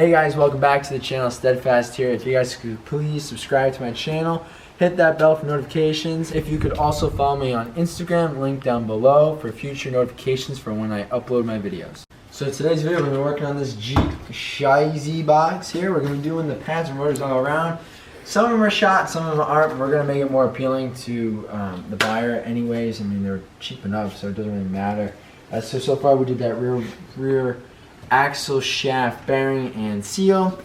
Hey guys, welcome back to the channel. Steadfast here. If you guys could please subscribe to my channel, hit that bell for notifications. If you could also follow me on Instagram, link down below for future notifications for when I upload my videos. So today's video, we're going to be working on this Jeep Shizy box here. We're going to be doing the pads and rotors all around. Some of them are shot, some of them aren't, but we're going to make it more appealing to the buyer anyways. I mean, they're cheap enough, so it doesn't really matter. So far we did that rear axle shaft bearing and seal,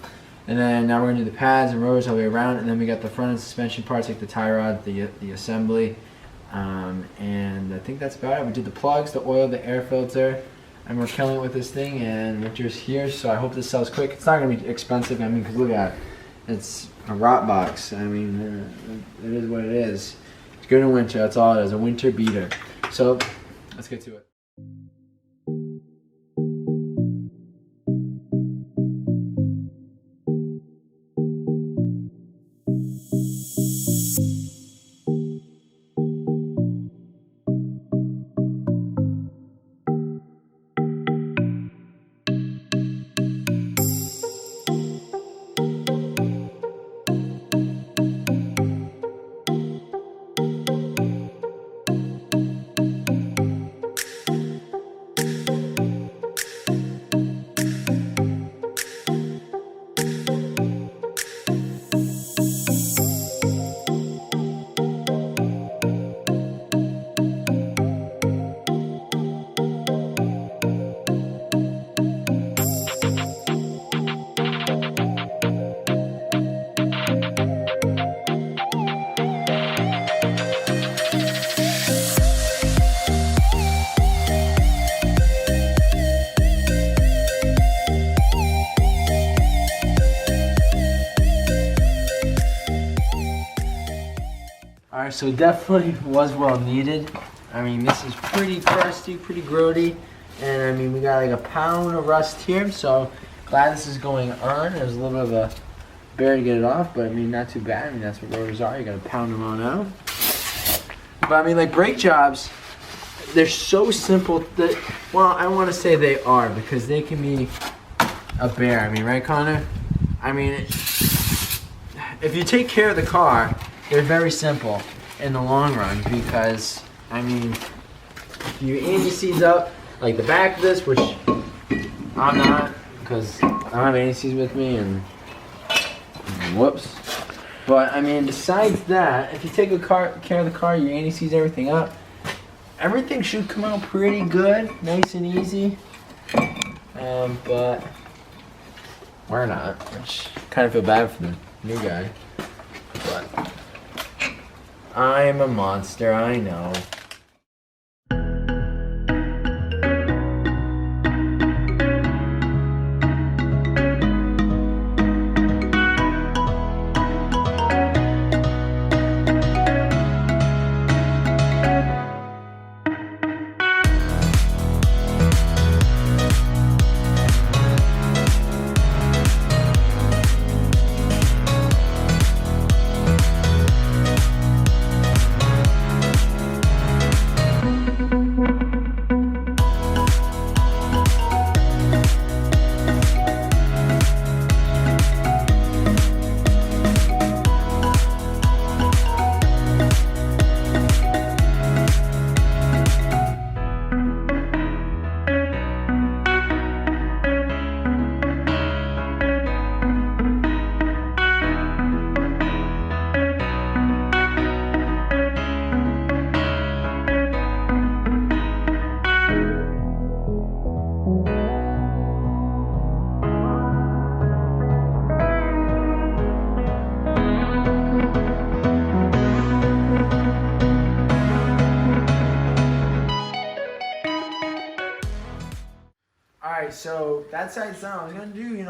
and then now we're going to do the pads and rotors all the way around, and then we got the front and suspension parts like the tie rod, the assembly, and I think that's about it. We did the plugs, the oil, the air filter, and we're killing it with this thing, and winter's here, so I hope this sells quick. It's not going to be expensive, I mean, because look at it, it's a rot box. I mean, it is what it is. It's good in winter, that's all it is, a winter beater. So let's get to it. Alright, so definitely was well needed. I mean, this is pretty crusty, pretty grody, and I mean, we got like a pound of rust here, so glad this is going on. There's a little bit of a bear to get it off, but I mean, not too bad. I mean, that's what rotors are. You gotta pound them on out. But I mean, like brake jobs, they're so simple that, well, I want to say they are, because they can be a bear. I mean, right, Connor? I mean, if you take care of the car, they're very simple in the long run, because, I mean, if you aim your seats up, like the back of this, which I'm not, because I don't have any seats with me, and whoops. But, I mean, besides that, if you take care of the car, your anti-seize everything up, everything should come out pretty good, nice and easy. But we're not, which kind of feel bad for the new guy. But I'm a monster, I know. Alright, so that side's done. I was gonna do,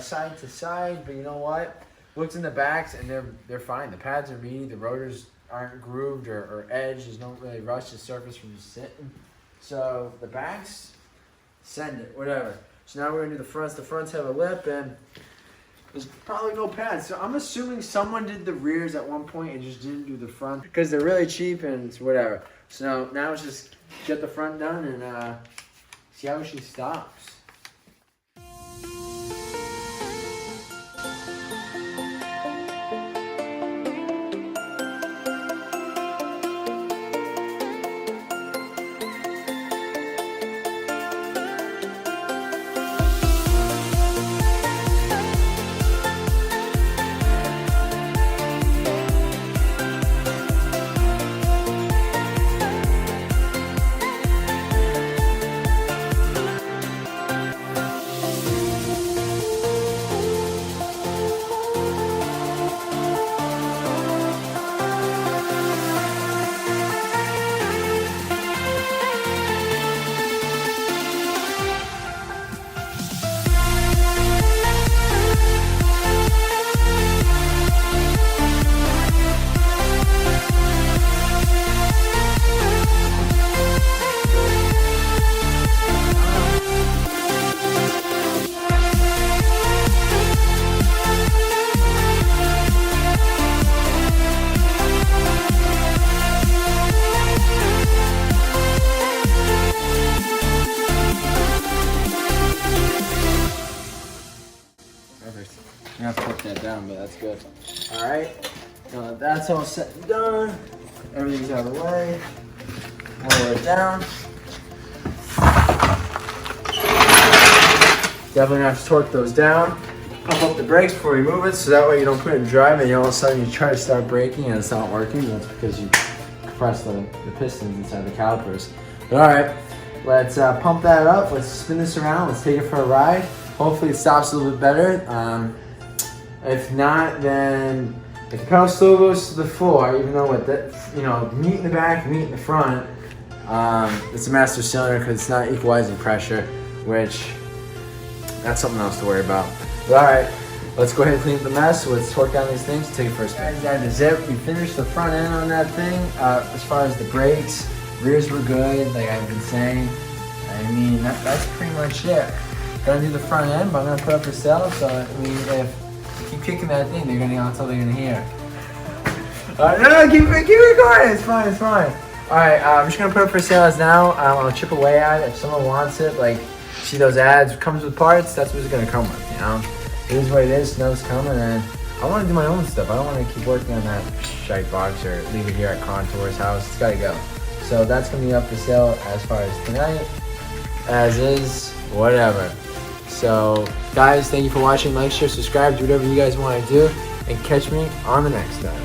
side to side, but you know what? Looked in the backs and they're fine. The pads are meaty, the rotors aren't grooved or edged. There's no really rust to surface from just sitting. So the backs, send it, whatever. So now we're gonna do the fronts. The fronts have a lip and there's probably no pads. So I'm assuming someone did the rears at one point and just didn't do the front because they're really cheap and it's whatever. So now it's just get the front done and see how she stops. All right, now that that's all set and done, everything's out of the way, lower it down. Definitely have to torque those down. Pump up the brakes before you move it, so that way you don't put it in drive and all of a sudden you try to start braking and it's not working. That's because you compress the pistons inside the calipers. But all right, let's pump that up. Let's spin this around. Let's take it for a ride. Hopefully it stops a little bit better. If not, then if the pedal still goes to the floor, even though with the, meat in the back, meat in the front, it's a master cylinder because it's not equalizing pressure, which that's something else to worry about. But all right, let's go ahead and clean up the mess. So let's torque down these things, take it for a spin. Guys, the zip, we finished the front end on that thing. As far as the brakes, rears were good, like I've been saying. I mean, that's pretty much it. Gonna do the front end, but I'm gonna put up for sale. So I mean, if you keep kicking that thing, they're gonna until they're gonna hear. No, keep recording. It's fine, it's fine. All right, I'm just gonna put it for sale as now. I'll chip away at it. If someone wants it, like see those ads, comes with parts. That's what it's gonna come with, It is what it is. Snow's coming, and I want to do my own stuff. I don't want to keep working on that shite box or leave it here at Contour's house. It's gotta go. So that's gonna be up for sale as far as tonight. As is, whatever. So, guys, thank you for watching. Like, share, subscribe, do whatever you guys want to do, and catch me on the next time.